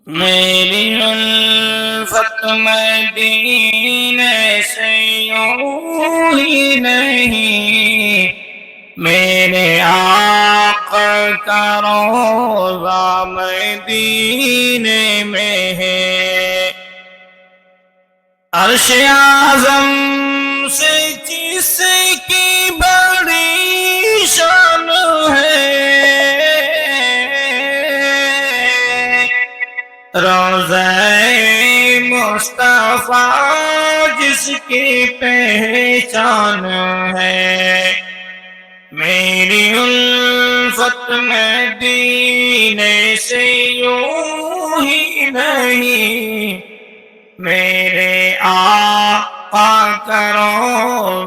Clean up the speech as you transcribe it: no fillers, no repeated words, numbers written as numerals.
میری الفت مدینے سے یوں ہی نہیں، میرے آقا کا روضہ مدینے میں ہے۔ عرش اعظم سے جس کی بڑی شان ہے، روضہ مصطفیٰ جس کی پہچان ہے۔ میری الفت مدینے سے یوں ہی نہیں، میرے آقا کا روضہ